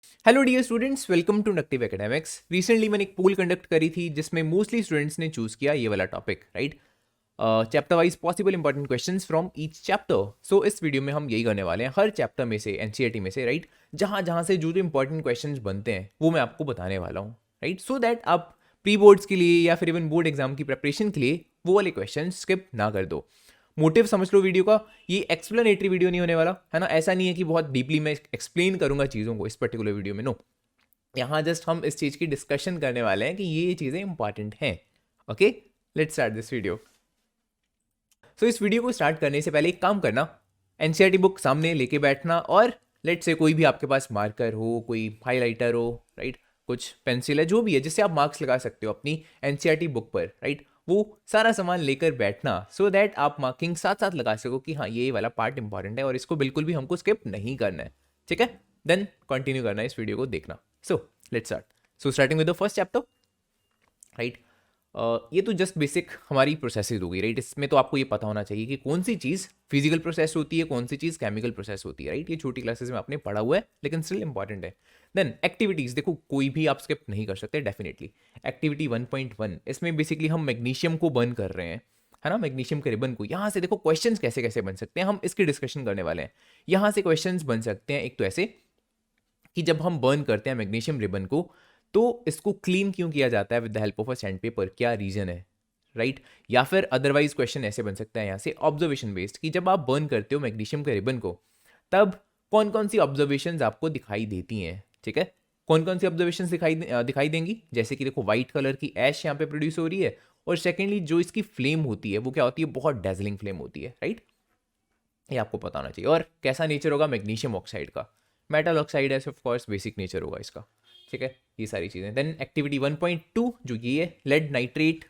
Hello dear students, welcome to नक्टिव Academics. Recently मैंने एक पोल कंडक्ट करी थी जिसमें मोस्टली स्टूडेंट्स ने चूज किया ये वाला topic, right. Chapter wise possible important questions from each chapter. So इस वीडियो में हम यही करने वाले हैं, हर चैप्टर में से एनसीईआरटी में से, राइट, जहां जहां से जो जो इंपॉर्टेंट क्वेश्चंस बनते हैं वो मैं आपको बताने वाला हूँ, राइट, सो दैट आप प्री बोर्ड्स के लिए या फिर इवन बोर्ड एग्जाम की प्रिपरेशन के लिए वो वाले क्वेश्चन स्किप ना कर दो। मोटिव समझ लो वीडियो का, ये एक्सप्लेनेटरी वीडियो नहीं होने वाला है ना। ऐसा नहीं है कि बहुत डीपली मैं एक्सप्लेन करूंगा चीज़ों को इस पर्टिकुलर वीडियो में, नो। यहाँ जस्ट हम इस चीज़ की डिस्कशन करने वाले हैं कि ये चीज़ें इंपॉर्टेंट हैं। Okay, let's start this video. So इस वीडियो को स्टार्ट करने से पहले एक काम करना, एनसीईआरटी बुक सामने लेके बैठना और लेट से कोई भी आपके पास मार्कर हो, कोई हाईलाइटर हो, राइट, कुछ पेंसिल है, जो भी है जिससे आप मार्क्स लगा सकते हो अपनी एनसीईआरटी बुक पर, राइट, वो सारा सामान लेकर बैठना सो दैट आप मार्किंग साथ साथ लगा सको कि हाँ ये वाला पार्ट इंपॉर्टेंट है और इसको बिल्कुल भी हमको स्किप नहीं करना है, ठीक है। देन कंटिन्यू करना है इस वीडियो को देखना। So let's start. So starting with the first chapter, right. ये तो जस्ट बेसिक हमारी प्रोसेसेस होगी, राइट। इसमें तो आपको ये पता होना चाहिए कि कौन सी चीज़ फिजिकल प्रोसेस होती है, कौन सी चीज़ केमिकल प्रोसेस होती है, राइट। ये छोटी क्लासेस में आपने पढ़ा हुआ है लेकिन स्टिल इंपॉर्टेंट है। देन एक्टिविटीज़, देखो कोई भी आप स्किप नहीं कर सकते डेफिनेटली। एक्टिविटी 1.1, इसमें बेसिकली हम मैग्नीशियम को बर्न कर रहे हैं, है ना, मैग्नीशियम के रिबन को। यहाँ से देखो क्वेश्चंस कैसे कैसे बन सकते हैं, हम इसकी डिस्कशन करने वाले हैं। यहाँ से क्वेश्चंस बन सकते हैं एक तो ऐसे कि जब हम बर्न करते हैं मैग्नीशियम रिबन को तो इसको क्लीन क्यों किया जाता है with the help of a sand paper, क्या रीजन है, राइट। या फिर अदरवाइज क्वेश्चन ऐसे बन सकता है यहाँ से ऑब्जर्वेशन बेस्ड कि जब आप बर्न करते हो मैग्नीशियम के रिबन को तब कौन कौन सी ऑब्जर्वेशन आपको दिखाई देती हैं, ठीक है। कौन कौन सी ऑब्जर्वेशन दिखाई देंगी, जैसे कि देखो व्हाइट कलर की ऐश यहाँ पे प्रोड्यूस हो रही है और सेकेंडली जो इसकी फ्लेम होती है वो क्या होती है, बहुत डेजलिंग फ्लेम होती है, राइट। ये आपको पता होना चाहिए। और कैसा नेचर होगा मैग्नीशियम ऑक्साइड का, मेटल ऑक्साइड है ऑफ कोर्स, बेसिक नेचर होगा इसका, ठीक है। ये सारी चीज़ें। देन एक्टिविटी 1.2 जो ये है, lead nitrate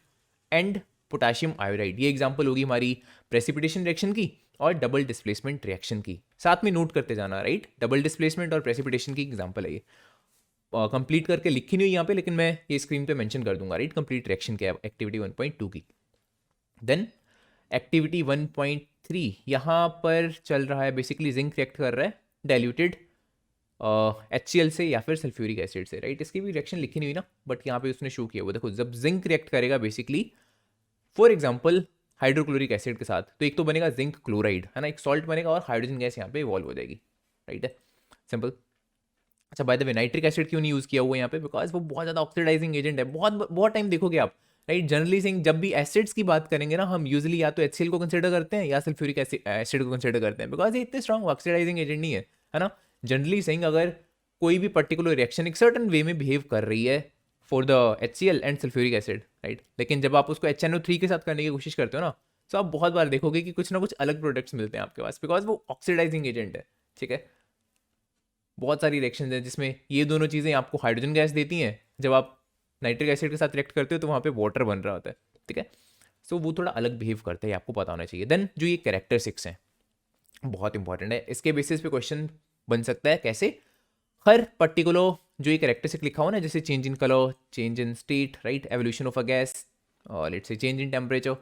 and potassium iodide, ये एग्जांपल होगी हमारी प्रेसिपिटेशन रिएक्शन की और डबल डिस्प्लेसमेंट रिएक्शन की। साथ में नोट करते जाना, राइट, डबल डिस्प्लेसमेंट और प्रेसिपिटेशन की एग्जांपल है ये। कंप्लीट करके लिखी नहीं हुई यहाँ पे लेकिन मैं ये स्क्रीन पे मेंशन कर दूंगा, राइट, कंप्लीट रिएक्शन क्या है एक्टिविटी 1.2 की। देन एक्टिविटी 1.3 यहाँ पर चल रहा है, बेसिकली जिंक रिएक्ट कर रहा है डाइल्यूटेड HCl से या फिर सल्फ्यूरिक एसिड से, राइट। इसकी भी रिएक्शन लिखी नहीं हुई ना, बट यहाँ पे उसने शो किया हुआ, देखो जब जिंक रिएक्ट करेगा basically for example hydrochloric acid के साथ, तो एक तो बनेगा जिंक क्लोराइड, है ना, एक सॉल्ट बनेगा और हाइड्रोजन गैस यहाँ पे इवॉल्व हो जाएगी, राइट है, सिंपल। अच्छा, by the way nitric acid क्यों नहीं यूज़ किया हुआ है यहाँ पे, बिकॉज वो बहुत ज़्यादा ऑक्सीडाइजिंग एजेंट है। बहुत बहुत टाइम देखोगे आप, राइट, जनरली सिंह जब भी एसिड्स की बात करेंगे ना हम यूजली या तो HCl को कंसिडर करते हैं या सल्फ्यूरिक एसिड को कंसिडर करते हैं, बिकॉज ये इतने स्ट्रॉन्ग ऑक्सीडाइजिंग एजेंट नहीं है ना। जनरली सिंह अगर कोई भी पर्टिकुलर रिएक्शन एक सर्टन वे में बिहेव कर रही है for the HCl and sulphuric acid, right, लेकिन जब आप उसको HNO3 के साथ करने की कोशिश करते हो ना, तो आप बहुत बार देखोगे कि कुछ ना कुछ अलग प्रोडक्ट्स मिलते हैं आपके पास, बिकॉज वो ऑक्सीडाइजिंग एजेंट है, ठीक है। बहुत सारी रिएक्शन है जिसमें ये दोनों चीज़ें आपको हाइड्रोजन गैस देती हैं, जब आप नाइट्रिक एसिड के साथ रिएक्ट करते हो तो वहाँ पे वाटर बन रहा होता है, ठीक है। सो वो थोड़ा अलग बिहेव करते हैं, आपको पता होना चाहिए। देन जो ये कैरेक्टरिस्टिक्स हैं बहुत इंपॉर्टेंट है, इसके बेसिस पे क्वेश्चन बन सकता है कैसे, हर पर्टिकुलर जो ये कैरेक्टरिस्टिक लिखा हो ना, जैसे change in colour, change in state, right, evolution of a gas, और let's say change in temperature,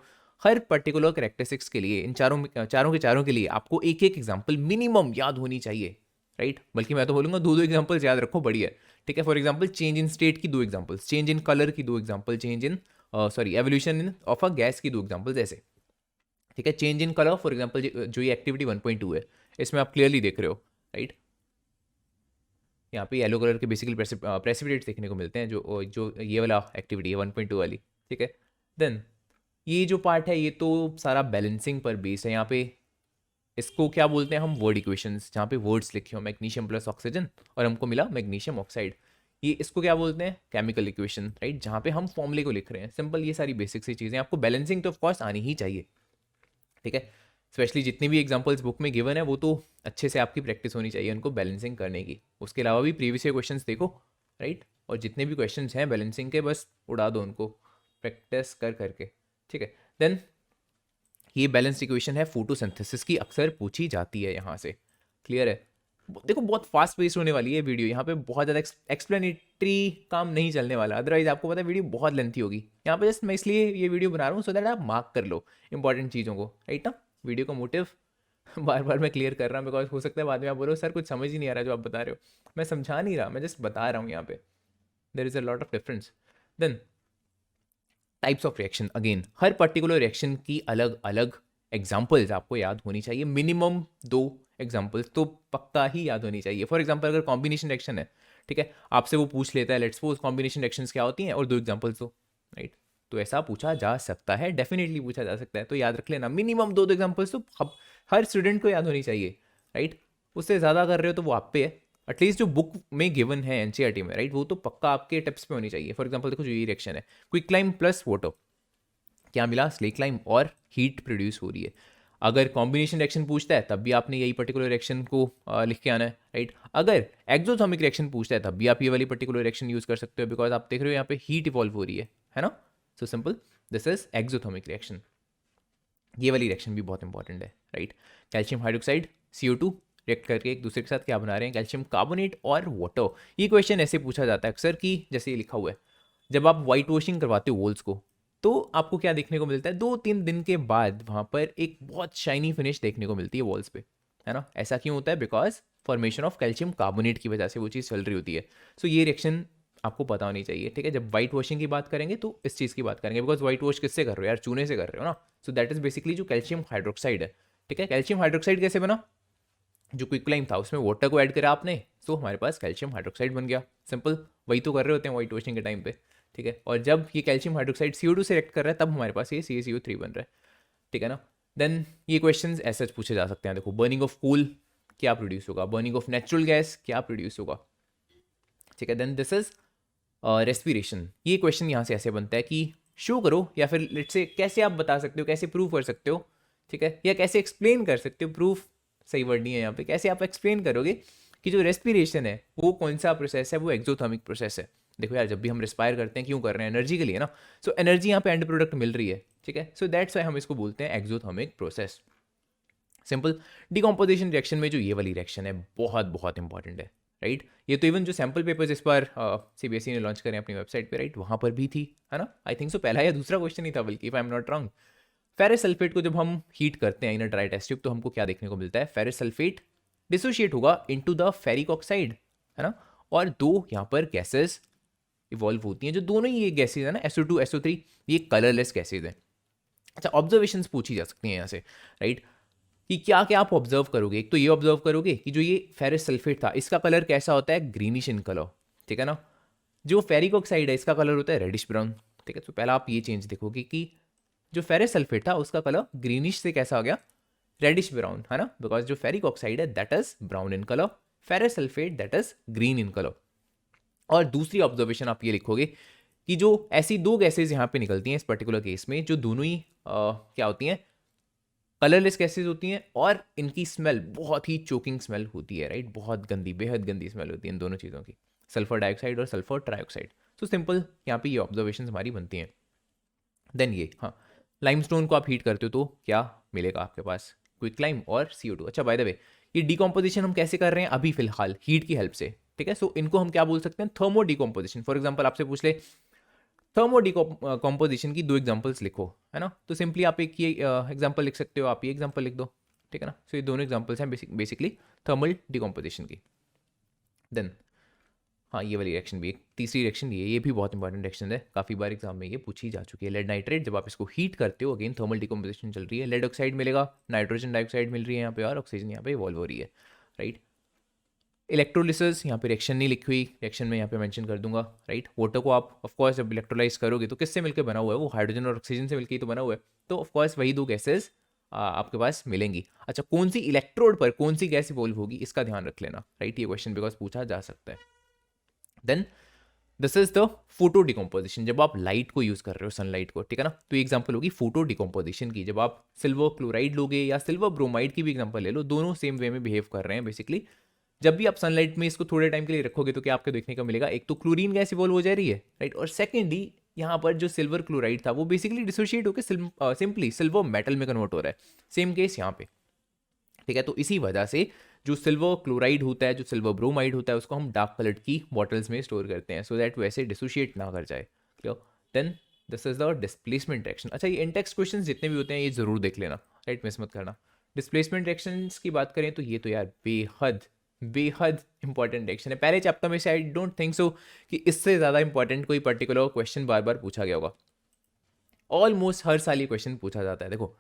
हर पर्टिकुलर कैरेक्टरिस्टिक्स के लिए इन चारों के लिए आपको एक एक एग्जाम्पल मिनिमम याद होनी चाहिए, राइट। बल्कि मैं तो बोलूंगा दो दो एग्जाम्पल्स याद रखो, बढ़िया, ठीक है। For example change in state की दो एग्जाम्पल्स, चेंज इन कलर की दो example, change in sorry evolution in of a gas की दो एग्जाम्पल्स ऐसे, ठीक है। Change in colour for example जो ये एक्टिविटी 1.2 है इसमें आप क्लियरली देख रहे हो, राइट। यहाँ पे येलो कलर के बेसिकली प्रेसिपिटेट्स देखने को मिलते हैं, जो जो ये वाला एक्टिविटी है 1.2 वाली, ठीक है। देन ये जो पार्ट है ये तो सारा बैलेंसिंग पर बेस है। यहाँ पे इसको क्या बोलते हैं हम, वर्ड इक्वेशंस, जहाँ पे वर्ड्स लिखे हो मैग्नीशियम प्लस ऑक्सीजन और हमको मिला मैग्नीशियम ऑक्साइड, ये इसको क्या बोलते हैं, केमिकल इक्वेशन, राइट, जहाँ पे हम फॉर्मूले को लिख रहे हैं। सिंपल, ये सारी बेसिक सी चीज़ें आपको बैलेंसिंग तो ऑफकोर्स आनी ही चाहिए, ठीक है। स्पेशली जितनी भी एग्जांपल्स बुक में गिवन है वो तो अच्छे से आपकी प्रैक्टिस होनी चाहिए उनको बैलेंसिंग करने की। उसके अलावा भी प्रीवियस ईयर क्वेश्चंस देखो, राइट, और जितने भी क्वेश्चंस हैं बैलेंसिंग के बस उड़ा दो उनको प्रैक्टिस कर करके, ठीक है। देन ये बैलेंस इक्वेशन है फोटोसिंथेसिस की, अक्सर पूछी जाती है यहाँ से, क्लियर है। देखो बहुत फास्ट पेस होने वाली है वीडियो, यहाँ पे बहुत ज़्यादा एक्सप्लेनेटरी काम नहीं चलने वाला, अदरवाइज आपको पता है वीडियो बहुत लेंथी होगी। यहाँ पे जस्ट मैं इसलिए ये वीडियो बना रहा हूँ सो दैट आप मार्क कर लो इंपॉर्टेंट चीज़ों को, राइट ना। वीडियो का मोटिव बार बार मैं क्लियर कर रहा हूँ बिकॉज हो सकता है बाद में आप बोलो सर कुछ समझ ही नहीं आ रहा जो आप बता रहे हो। मैं समझा नहीं रहा, मैं जस्ट बता रहा हूँ यहाँ पे there is a lot of difference. Then types of reaction, again हर पर्टिकुलर रिएक्शन की अलग अलग एग्जाम्पल्स आपको याद होनी चाहिए, मिनिमम 2 एग्जाम्पल्स तो पक्का ही याद होनी चाहिए। फॉर एग्जाम्पल अगर कॉम्बिनेशन रिएक्शन है, ठीक है, आपसे वो पूछ लेता है लेट्स सपोज कॉम्बिनेशन रिएक्शंस क्या होती हैं और 2 एग्जाम्पल्स दो, राइट। तो ऐसा पूछा जा सकता है, डेफिनेटली पूछा जा सकता है, तो याद रख लेना मिनिमम 2 एग्जाम्पल्स तो हर स्टूडेंट को याद होनी चाहिए, राइट। उससे ज़्यादा कर रहे हो तो वो आप पे है। एटलीस्ट जो बुक में गिवन है एनसीईआरटी में, राइट, वो तो पक्का आपके टिप्स पे होनी चाहिए। फॉर एग्जाम्पल देखो जो ये रिएक्शन है क्विक क्लाइम प्लस वाटर, क्या मिला, स्लेक क्लाइम और हीट प्रोड्यूस हो रही है। अगर कॉम्बिनेशन रिएक्शन पूछता है तब भी आपने यही पर्टिकुलर रिएक्शन को लिख के आना है, राइट। अगर एक्सोथर्मिक रिएक्शन पूछता है तब भी आप ये वाली पर्टिकुलर रिएक्शन यूज कर सकते हो बिकॉज आप देख रहे हो यहाँ पे हीट इवॉल्व हो रही है ना। So simple, this is exothermic reaction. ये वाली रिएक्शन भी बहुत इंपॉर्टेंट है, right. Calcium hydroxide CO2 react करके एक दूसरे के साथ क्या बना रहे हैं, कैल्शियम कार्बोनेट और वाटर। ये क्वेश्चन ऐसे पूछा जाता है अक्सर कि जैसे ये लिखा हुआ है, जब आप वाइट वॉशिंग करवाते हो वॉल्स को तो आपको क्या देखने को मिलता है, 2-3 दिन के बाद वहाँ पर एक बहुत शाइनी फिनिश देखने को मिलती है वॉल्स पे, है ना। ऐसा क्यों होता है, because formation of calcium carbonate की वजह से वो चीज़ चल रही होती है। सो ये रिएक्शन आपको पता होनी चाहिए, ठीक है। जब वाइट वॉशिंग की बात करेंगे तो इस चीज़ की बात करेंगे, बिकॉज वाइट वॉश किससे कर रहे हो यार, चूने से कर रहे हो ना। सो दैट इज बेसिकली जो कैल्शियम हाइड्रोक्साइड है, ठीक है। कैल्शियम हाइड्रोक्साइड कैसे बना, जो क्विक क्लाइम था उसमें वाटर को ऐड करा आपने, सो हमारे पास कैल्शियम हाइड्रोक्साइड बन गया। सिंपल, वही तो कर रहे होते हैं वाइट वॉशिंग के टाइम पे, ठीक है। और जब ये कैल्शियम हाइड्रोक्साइड CO2 से रिएक्ट कर रहा है तब हमारे पास ये CaCO3 बन रहा है, ठीक है ना। देन ये क्वेश्चन ऐसे पूछे जा सकते हैं, देखो बर्निंग ऑफ कोल क्या प्रोड्यूस होगा, बर्निंग ऑफ नेचुरल गैस क्या प्रोड्यूस होगा, ठीक है। Then this is respiration. ये क्वेश्चन यहाँ से ऐसे बनता है कि शो करो, या फिर लेट्स से कैसे आप बता सकते हो, कैसे प्रूव कर सकते हो, ठीक है, या कैसे एक्सप्लेन कर सकते हो, प्रूफ सही वर्ड नहीं है यहाँ पे, कैसे आप एक्सप्लेन करोगे कि जो रेस्पिरेशन है वो कौन सा प्रोसेस है, वो एक्सोथर्मिक प्रोसेस है। देखो यार, जब भी हम रिस्पायर करते हैं क्यों कर रहे हैं, एनर्जी के लिए ना। सो एनर्जी यहाँ पे एंड प्रोडक्ट मिल रही है, ठीक है। सो दैट्स वाई हम इसको बोलते हैं exothermic process. Simple, decomposition reaction में जो ये वाली रिएक्शन है बहुत बहुत इंपॉर्टेंट है, राइट। ये तो इवन जो सैम्पल पेपर्स इस बार CBSE ने लॉन्च करें अपनी वेबसाइट पे, राइट, वहाँ पर भी थी, है ना। आई थिंक सो पहला या दूसरा क्वेश्चन ही था बल्कि, if I am not wrong. Ferrous sulphate को जब हम हीट करते हैं इन ड्राई टेस्ट ट्यूब तो हमको क्या देखने को मिलता है, फेरस सल्फेट डिसोशिएट होगा इनटू द फेरिक ऑक्साइड, है ना। और 2 यहाँ पर गैसेस इवॉल्व होती हैं, जो दोनों ही ये गैसेज है ना, SO2 SO3, ये कलरलेस गैसेज हैं। अच्छा, ऑब्जर्वेशंस पूछी जा सकती हैं यहाँ से, राइट, कि क्या क्या आप ऑब्जर्व करोगे। एक तो ये ऑब्जर्व करोगे कि जो ये फेरस सल्फेट था इसका कलर कैसा होता है, ग्रीनिश इन कलर, ठीक है ना। जो फेरिक ऑक्साइड है इसका कलर होता है रेडिश ब्राउन, ठीक है। तो पहला आप ये चेंज देखोगे कि जो फेरस सल्फेट था उसका कलर ग्रीनिश से कैसा हो गया, रेडिश ब्राउन, है ना, बिकॉज जो फेरिक ऑक्साइड है that is brown in colour, ferrous sulphate that is green in colour. और दूसरी ऑब्जर्वेशन आप ये लिखोगे कि जो ऐसी 2 गैसेज यहाँ पे निकलती हैं इस पर्टिकुलर केस में, जो दोनों ही क्या होती हैं, कलरलेस गैसेज होती हैं और इनकी स्मेल बहुत ही चोकिंग स्मेल होती है, राइट, बहुत गंदी, बेहद गंदी स्मेल होती है इन दोनों चीज़ों की, सल्फर डाइऑक्साइड और सल्फर ट्राइऑक्साइड। तो सिंपल यहाँ पे ये ऑब्जर्वेशन हमारी बनती हैं। देन ये, हाँ, लाइमस्टोन को आप हीट करते हो तो क्या मिलेगा आपके पास, क्विक लाइम और CO2। अच्छा, बाय द वे, ये डिकम्पोजिशन हम कैसे कर रहे हैं अभी फिलहाल, हीट की हेल्प से, ठीक है। सो इनको हम क्या बोल सकते हैं, थर्मो डिकम्पोजिशन। फॉर एग्जाम्पल आपसे पूछ ले थर्मो डिकम्पोजिशन की 2 एग्जाम्पल्स लिखो, है ना। तो सिंपली आप एक ये एग्जाम्पल लिख सकते हो, आप ये एग्जाम्पल लिख दो, ठीक है ना। सो ये दोनों एग्जाम्पल्स हैं बेसिकली थर्मल डिकम्पोजिशन की। देन हाँ, ये वाली रिएक्शन भी एक तीसरी रिएक्शन भी है, ये भी बहुत इंपॉर्टेंट रिएक्शन है, काफ़ी बार एग्जाम में ये पूछी जा चुकी है। लेड नाइट्रेट, जब आप इसको हीट करते हो, अगेन थर्मल डिकम्पोजिशन चल रही है, लेड ऑक्साइड मिलेगा, नाइट्रोजन डाइऑक्साइड मिल रही है यहाँ पे और ऑक्सीजन यहाँ पे इवॉल्व हो रही है, राइट। इलेक्ट्रोलिसिस, यहाँ पे रिएक्शन नहीं लिखी हुई, रिएक्शन में यहाँ पे मेंशन कर दूंगा, राइट। वाटर को आप ऑफकोर्स जब इलेक्ट्रोलाइज करोगे तो किससे मिलकर बना हुआ है, वो हाइड्रोजन और ऑक्सीजन से मिलकर ही तो बना हुआ है, तो ऑफकोर्स वही 2 गैसेज आपके पास मिलेंगी। अच्छा, कौन सी इलेक्ट्रोड पर कौन सी गैस इवॉल्व होगी इसका ध्यान रख लेना, राइट, ये क्वेश्चन बिकॉज पूछा जा सकता है। Then this is the photo decomposition, जब आप लाइट को यूज कर रहे हो, सनलाइट को, ठीक है ना। तो ये एग्जांपल होगी फोटो डिकम्पोजिशन की, जब आप सिल्वर क्लोराइड लोगे या सिल्वर ब्रोमाइड की भी एग्जांपल ले लो, दोनों सेम वे में बिहेव कर रहे हैं बेसिकली। जब भी आप सनलाइट में इसको थोड़े टाइम के लिए रखोगे तो क्या आपको देखने को मिलेगा, एक तो क्लोरीन गैस इवॉल्व हो जा रही है, राइट, और सेकेंडली यहाँ पर जो सिल्वर क्लोराइड था वो बेसिकली डिसोशिएट होकर सिंपली सिल्वर मेटल में कन्वर्ट हो रहा है। सेम केस यहाँ पे, ठीक है। तो इसी वजह से जो सिल्वर क्लोराइड होता है, जो सिल्वर ब्रोमाइड होता है, उसको हम डार्क कलर्ड की बॉटल्स में स्टोर करते हैं सो दैट वैसे डिसोशिएट ना कर जाए, clear. Then this is the displacement reaction. अच्छा, ये इन टेक्स्ट क्वेश्चंस जितने भी होते हैं ये जरूर देख लेना, राइट, मिस मत करना। डिस्प्लेसमेंट रिएक्शंस की बात करें तो ये तो यार बेहद बेहद इंपॉर्टेंट रिएक्शन है। पहले चैप्टर में से आई डोंट थिंक सो कि इससे ज़्यादा इंपॉर्टेंट कोई पर्टिकुलर क्वेश्चन बार बार पूछा गया होगा। ऑलमोस्ट हर साल ये क्वेश्चन पूछा जाता है। देखो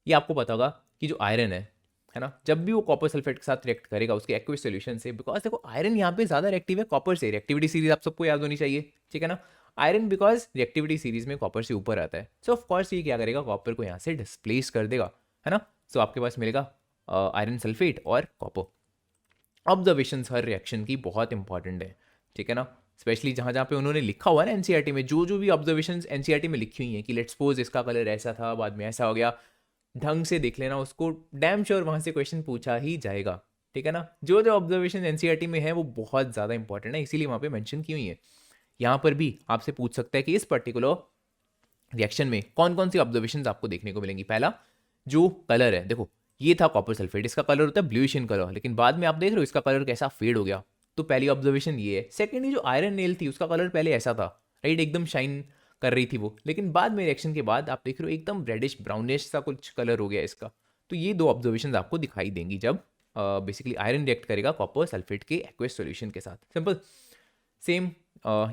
ये आपको पता होगा कि जो आयरन है ना, जब भी वो कॉपर सल्फेट के साथ रिएक्ट करेगा उसके एक्वियस सॉल्यूशन से, बिकॉज देखो आयरन यहाँ पे ज़्यादा रिएक्टिव है कॉपर से। रिएक्टिविटी सीरीज आप सबको याद होनी चाहिए, ठीक है ना। आयरन बिकॉज रिएक्टिविटी सीरीज में कॉपर से ऊपर आता है, सो ऑफ कोर्स ये क्या करेगा, कॉपर को यहाँ से डिस्प्लेस कर देगा, है ना। सो आपके पास मिलेगा आयरन सल्फेट और कॉपर। ऑब्जर्वेशंस हर रिएक्शन की बहुत इंपॉर्टेंट है, ठीक है ना। स्पेशली जहाँ जहाँ पे उन्होंने लिखा हुआ है ना एनसीईआरटी में, जो जो भी ऑब्जर्वेशंस एनसीईआरटी में लिखी हुई हैं कि लेट्स सपोज इसका कलर ऐसा था बाद में ऐसा हो गया, ढंग से देख लेना उसको, डैम श्योर वहाँ से क्वेश्चन पूछा ही जाएगा, ठीक है ना। जो जो ऑब्जर्वेशन एनसीईआरटी में है वो बहुत ज़्यादा इंपॉर्टेंट है, इसीलिए वहाँ पे मेंशन की हुई है। यहाँ पर भी आपसे पूछ सकता है कि इस पर्टिकुलर रिएक्शन में कौन कौन सी ऑब्जर्वेशन आपको देखने को मिलेंगी। पहला जो कलर है, देखो ये था कॉपर सल्फेट, इसका कलर होता है ब्लूइश इन कलर, लेकिन बाद में आप देख रहे हो इसका कलर कैसा फेड हो गया, तो पहली ऑब्जर्वेशन ये है। सेकेंडली जो आयरन नेल थी उसका कलर पहले ऐसा था, राइट, एकदम शाइन कर रही थी वो, लेकिन बाद में रिएक्शन के बाद आप देख रहे हो एकदम रेडिश ब्राउनिश सा कुछ कलर हो गया इसका। तो ये दो ऑब्जर्वेशन आपको दिखाई देंगी जब बेसिकली आयरन रिएक्ट करेगा कॉपर सल्फेट के एक्वेस सॉल्यूशन के साथ। Simple same.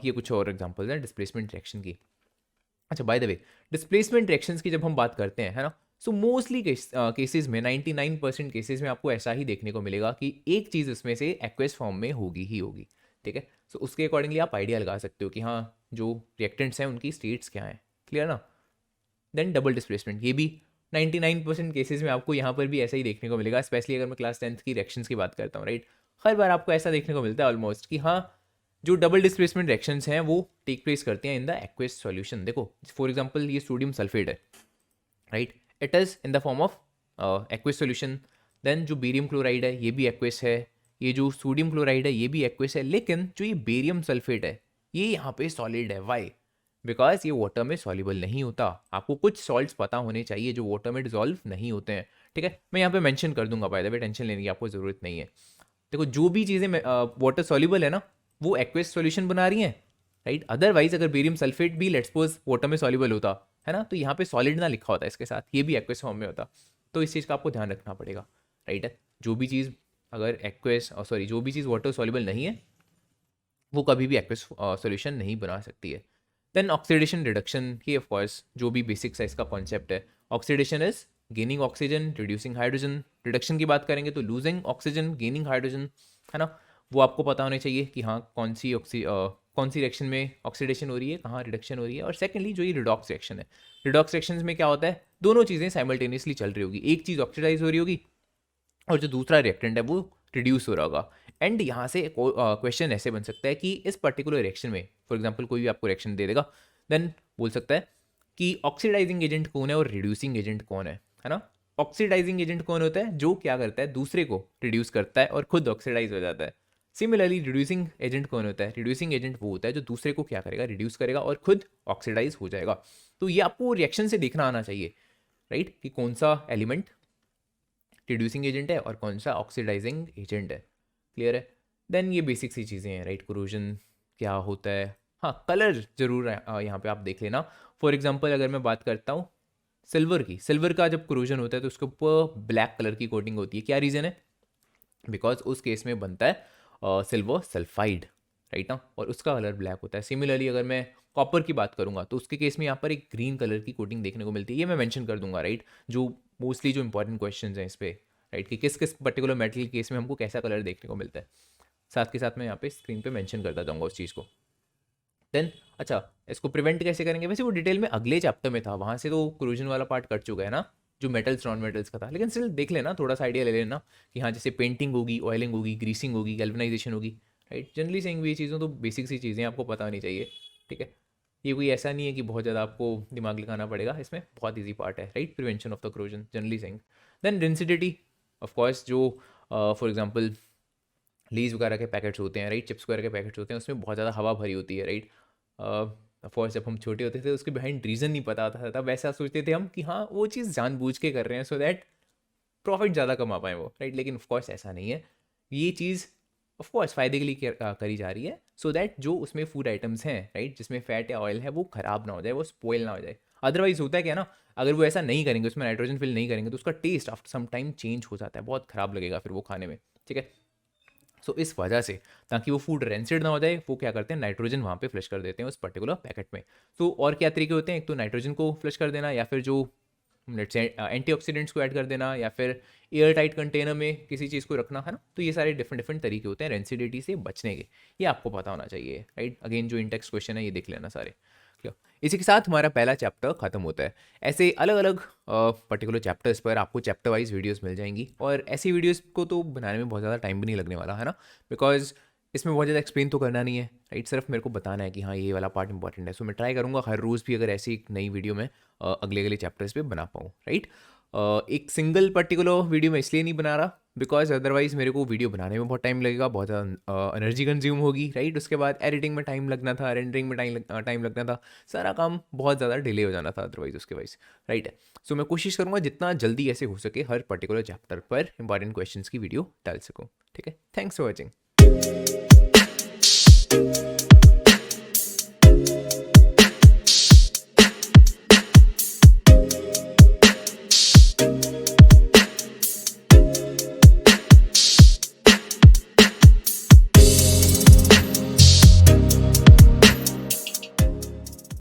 ये कुछ और एग्जांपल्स हैं डिस्प्लेसमेंट रिएक्शन की। अच्छा by the way, displacement reactions की जब हम बात करते हैं, है ना, सो मोस्टली केसेस में 99% केसेस में आपको ऐसा ही देखने को मिलेगा कि एक चीज़ उसमें से एक्वेस फॉर्म में होगी ही होगी, ठीक है। सो उसके अकॉर्डिंगली आप आइडिया लगा सकते हो कि हाँ जो रिएक्टेंट्स हैं उनकी स्टेट्स क्या हैं, क्लियर ना। देन डबल डिस्प्लेसमेंट, ये भी 99% केसेस में आपको यहाँ पर भी ऐसा ही देखने को मिलेगा, स्पेशली अगर मैं क्लास 10th की रिएक्शंस की बात करता हूँ, राइट। हर बार आपको ऐसा देखने को मिलता है ऑलमोस्ट कि हाँ जो डबल डिस्प्लेसमेंट रिएक्शंस हैं वो टेक प्लेस करते हैं इन द एक्वेस सॉल्यूशन। देखो फॉर एग्जांपल ये सोडियम सल्फेट है, right, it is in the form of aqueous solution. Then जो बेरियम क्लोराइड है ये भी एक्वेस है, ये जो सोडियम क्लोराइड है ये भी एक्वेस है, लेकिन जो ये बेरियम सल्फेट है ये यहाँ पे सॉलिड है। वाई? बिकॉज ये वाटर में सॉल्युबल नहीं होता। आपको कुछ सॉल्ट्स पता होने चाहिए जो वाटर में डिजॉल्व नहीं होते हैं, ठीक है। मैं यहाँ पे मेंशन कर दूंगा, बाय द वे टेंशन लेने की आपको ज़रूरत नहीं है। देखो जो भी चीज़ें वाटर सॉल्युबल है ना वो एक्वेस सॉल्यूशन बना रही हैं, राइट। अदरवाइज अगर बेरियम सल्फेट भी लेट्स सपोज वाटर में सॉल्युबल होता है ना, तो यहाँ पे सॉलिड ना लिखा होता इसके साथ, ये भी एक्वेस फॉर्म में होता। तो इस चीज़ का आपको ध्यान रखना पड़ेगा, राइट है। जो भी चीज़ अगर एक्वेस सॉरी जो भी चीज़ वाटर सॉल्युबल नहीं है वो कभी भी एक्वेस सॉल्यूशन नहीं बना सकती है। देन ऑक्सीडेशन रिडक्शन की ऑफ कोर्स जो भी बेसिक्स है इसका कॉन्सेप्ट है। Oxidation is gaining oxygen reducing hydrogen, reduction की बात करेंगे तो लूजिंग ऑक्सीजन गेनिंग हाइड्रोजन, है ना। वो आपको पता होना चाहिए कि हाँ कौन सी रिएक्शन में ऑक्सीडेशन हो रही है, कहाँ रिडक्शन हो रही है। और सेकेंडली जो ये रिडॉक्स रिएक्शन है, रिडॉक्स रिएक्शन में क्या होता है, दोनों चीज़ें साइमल्टेनियसली चल रही होगी, एक चीज़ ऑक्सीडाइज हो रही होगी और जो दूसरा रिएक्टेंट है वो रिड्यूस हो रहा होगा। एंड यहाँ से क्वेश्चन ऐसे बन सकता है कि इस पर्टिकुलर रिएक्शन में फॉर एग्जांपल कोई भी आपको रिएक्शन दे देगा, देन बोल सकता है कि ऑक्सीडाइजिंग एजेंट कौन है और रिड्यूसिंग एजेंट कौन है ना। ऑक्सीडाइजिंग एजेंट कौन होता है, जो क्या करता है दूसरे को रिड्यूस करता है और खुद ऑक्सीडाइज हो जाता है। सिमिलरली रिड्यूसिंग एजेंट कौन होता है, रिड्यूसिंग एजेंट वो होता है जो दूसरे को क्या करेगा, रिड्यूस करेगा और खुद ऑक्सीडाइज हो जाएगा। तो ये आपको रिएक्शन से देखना आना चाहिए, राइट, कि कौन सा एलिमेंट रिड्यूसिंग एजेंट है और कौन सा ऑक्सीडाइजिंग एजेंट है, क्लियर है। देन ये बेसिक सी चीज़ें हैं, राइट, कोरोजन क्या होता है, हाँ कलर जरूर यहाँ पे आप देख लेना। फॉर एग्जांपल अगर मैं बात करता हूँ सिल्वर की, सिल्वर का जब कोरोजन होता है तो उसके ऊपर ब्लैक कलर की कोटिंग होती है। क्या रीज़न है, बिकॉज उस केस में बनता है सिल्वर सल्फाइड, राइट ना, और उसका कलर ब्लैक होता है। सिमिलरली अगर मैं कॉपर की बात करूंगा तो उसके केस में यहाँ पर एक ग्रीन कलर की कोटिंग देखने को मिलती है। ये मैं मेंशन कर दूंगा, राइट, जो मोस्टली जो इंपॉर्टेंट क्वेश्चन हैं इस पर, राइट, कि किस किस पर्टिकुलर मेटल केस में हमको कैसा कलर देखने को मिलता है। साथ के साथ मैं यहाँ पे स्क्रीन पे मेंशन करता जाऊँगा उस चीज़ को। देन अच्छा इसको प्रिवेंट कैसे करेंगे, वैसे वो डिटेल में अगले चैप्टर में था, वहाँ से तो क्रूजन वाला पार्ट कट चुका है ना, जो मेटल्स नॉन मेटल्स का था, लेकिन स्टिल देख लेना, थोड़ा सा आइडिया ले लेना कि हाँ जैसे पेंटिंग होगी, ऑयलिंग होगी, ग्रीसिंग होगी, गैल्वेनाइजेशन होगी, राइट। जनरली सेइंग भी ये चीज़ों तो बेसिक सी चीज़ें आपको पता होनी चाहिए, ठीक है। ये कोई ऐसा नहीं है कि बहुत ज़्यादा आपको दिमाग लगाना पड़ेगा, इसमें बहुत ईजी पार्ट है, right, prevention of the corrosion, generally saying. Then density of course जो फॉर एग्जाम्पल लीज वगैरह के पैकेट्स होते हैं, राइट, चिप्स वगैरह के पैकेट्स होते हैं, उसमें बहुत ज़्यादा हवा भरी होती है, राइट। ऑफकोर्स जब हम छोटे होते थे उसके बिहाइंड रीज़न नहीं पता था, तब ऐसा सोचते थे हम कि हाँ वो चीज़ जानबूझ के कर रहे हैं सो दैट प्रॉफिट ज़्यादा कमा पाए वो, राइट। लेकिन ऑफकोर्स ऐसा नहीं है, ये चीज़ ऑफकोर्स फ़ायदे के लिए करी जा रही है सो दैट जो उसमें फूड आइटम्स हैं, राइट, जिसमें फैट या ऑयल है वो ख़राब ना हो जाए, वो स्पॉइल ना हो जाए। अदरवाइज होता है क्या ना, अगर वो ऐसा नहीं करेंगे, उसमें नाइट्रोजन फिल नहीं करेंगे, तो उसका test after some time change हो जाता है, बहुत ख़राब लगेगा फिर वो खाने में, ठीक है। सो इस वजह से, ताकि वो फूड रेंसिड ना हो जाए, वो क्या करते हैं, नाइट्रोजन वहाँ पे फ्लश कर देते हैं उस पर्टिकुलर पैकेट में। तो और क्या तरीके होते हैं, एक तो नाइट्रोजन को फ्लश कर देना, या फिर जो लेट्स से एंटीऑक्सीडेंट्स को ऐड कर देना, या फिर एयर टाइट कंटेनर में किसी चीज़ को रखना, है ना। तो ये सारे डिफरेंट डिफरेंट तरीके होते हैं रेंसिडिटी से बचने के, ये आपको पता होना चाहिए, राइट। अगेन जो इंटेक्स क्वेश्चन है ये देख लेना सारे। इसी के साथ हमारा पहला चैप्टर खत्म होता है। ऐसे अलग अलग पर्टिकुलर चैप्टर्स पर आपको चैप्टर वाइज वीडियोस मिल जाएंगी, और ऐसी वीडियोस को तो बनाने में बहुत ज़्यादा टाइम भी नहीं लगने वाला, है ना, बिकॉज इसमें बहुत ज़्यादा एक्सप्लेन तो करना नहीं है, राइट। सिर्फ मेरे को बताना है कि हाँ ये वाला पार्ट इंपॉर्टेंट है। सो मैं ट्राई करूँगा हर रोज़ भी अगर ऐसी एक नई वीडियो में अगले अगले चैप्टर्स पे बना पाऊँ, राइट। एक सिंगल पर्टिकुलर वीडियो में इसलिए नहीं बना रहा बिकॉज अदरवाइज मेरे को वीडियो बनाने में बहुत टाइम लगेगा, बहुत ज़्यादा एनर्जी कंज्यूम होगी, राइट। उसके बाद एडिटिंग में टाइम लगना था, रेंडरिंग में टाइम लगना था, सारा काम बहुत ज़्यादा डिले हो जाना था अदरवाइज उसके वाइज, राइट है। सो मैं कोशिश करूँगा जितना जल्दी ऐसे हो सके हर पर्टिकुलर चैप्टर पर इंपॉर्टेंट क्वेश्चंस की वीडियो डाल सकूँ, ठीक है। Thanks for watching.